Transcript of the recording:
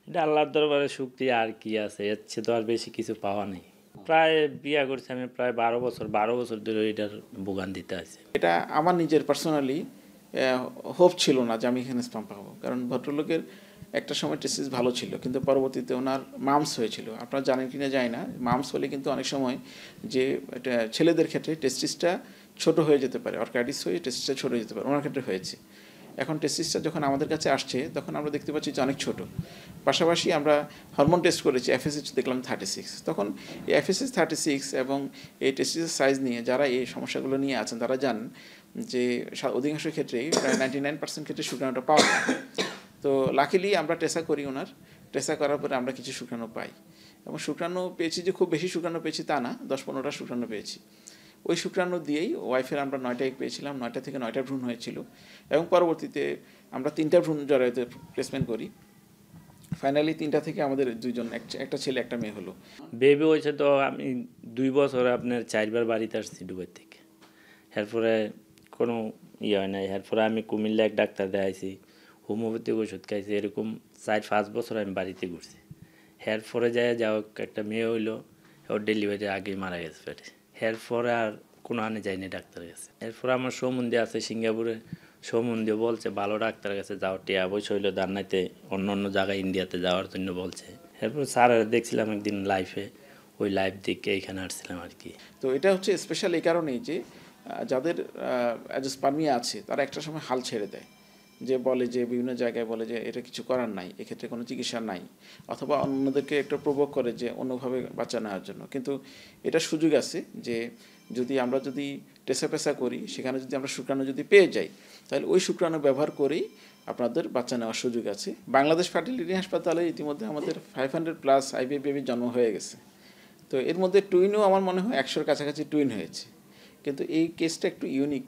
এটা আল্লাহর দরবারে শুকরিয়া, আর কি আছে, এর চেয়ে তো আর বেশি কিছু পাওয়া নেই। প্রায় বিয়া করছি আমি প্রায় 12 বছর ধরে এটার ভোগান্তিতে আছি। এটা আমার নিজের পার্সোনালি হোপ ছিল না যে আমি এখানে স্পাম পাবো, কারণ ভদ্রলোকের একটা সময় টেস্টিস ভালো ছিল, কিন্তু পরবর্তীতে ওনার মামস হয়েছিল। আপনারা জানেন কিনা জানি না, মামস হলে কিন্তু অনেক সময় যে এটা ছেলেদের ক্ষেত্রে টেস্টিসটা ছোট হয়ে যেতে পারে, অর্কাইটিস হয়ে টেস্টিসটা ছোট হয়ে যেতে পারে, ওনার ক্ষেত্রে হয়েছে। এখন টেস্টিসটা যখন আমাদের কাছে আসছে তখন আমরা দেখতে পাচ্ছি যে অনেক ছোট। পাশাপাশি আমরা হরমোন টেস্ট করেছি, FSH দেখলাম 36। তখন এই FSH 36 এবং এই টেস্টিসের সাইজ নিয়ে যারা এই সমস্যাগুলো নিয়ে আছেন তারা জানেন যে অধিকাংশ ক্ষেত্রেই প্রায় 99% ক্ষেত্রে শুক্রাণুটা পাওয়া যায়। তো লাকিলি আমরা টেসা করি, ওনার টেসা করার পরে আমরা কিছু শুক্রাণু পাই, এবং শুক্রাণু পেয়েছি যে খুব বেশি শুক্রাণু পেয়েছি তা না, 10-15টা শুক্রাণু পেয়েছি। ওই শুক্রাণু দিয়েই ওয়াইফের আমরা 9টা এগ পেয়েছিলাম, 9টা থেকে 9টা ভ্রূণ হয়েছিল, এবং পরবর্তীতে আমরা 3টা ভ্রূণ জরায়ুতে প্লেসমেন্ট করি। ফাইনালি 3টা থেকে আমাদের দুইজন, একটা ছেলে একটা মেয়ে হলো। বেবি হয়েছে তো আমি 2 বছরে আপনার 4বার বাড়িতে আসছি দুবাই থেকে। এরপরে কোনো হয় নাই। এরপরে আমি কুমিল্লা এক ডাক্তার দেখাইছি, হোমিওপ্যাথিক ওষুধ খাইছি, এরকম 4-5 বছর আমি বাড়িতে ঘুরছি। এরপরে যাও একটা মেয়ে হইলো, ওর ডেলিভারি আগেই মারা গেছে পেটে। এরপরে আর কোনো আনে যায়নি ডাক্তারের কাছে। এরপরে আমার সম্বন্ধে আছে সিঙ্গাপুরে, সম্বন্ধে বলছে ভালো ডাক্তারের কাছে যাও, টিয়া বয়স হইলো দান্নাইতে অন্য অন্য জায়গায় ইন্ডিয়াতে যাওয়ার জন্য বলছে। এরপর স্যার দেখছিলাম একদিন লাইফে, ওই লাইভ দেখে এখানে আসছিলাম আর কি। তো এটা হচ্ছে স্পেশাল এই কারণেই যে যাদের অ্যাজোস্পার্মিয়া আছে তারা একটা সময় হাল ছেড়ে দেয়, যে বলে যে বিভিন্ন জায়গায় বলে যে এটা কিছু করার নাই, এক্ষেত্রে কোনো চিকিৎসা নাই, অথবা অন্যদেরকে একটা প্রভোগ করে যে অন্যভাবে বাচ্চা নেওয়ার জন্য। কিন্তু এটা সুযোগ আছে যে আমরা যদি টেসাপেসা করি, সেখানে যদি আমরা শুক্রাণু যদি পেয়ে যাই, তাহলে ওই শুক্রাণু ব্যবহার করেই আপনাদের বাচ্চা নেওয়ার সুযোগ আছে। বাংলাদেশ ফার্টিলিটি হাসপাতালে ইতিমধ্যে আমাদের 500+ IVF বেবির জন্ম হয়ে গেছে। তো এর মধ্যে টুইনও আমার মনে হয় 100-র কাছাকাছি টুইন হয়েছে, কিন্তু এই কেসটা একটু ইউনিক।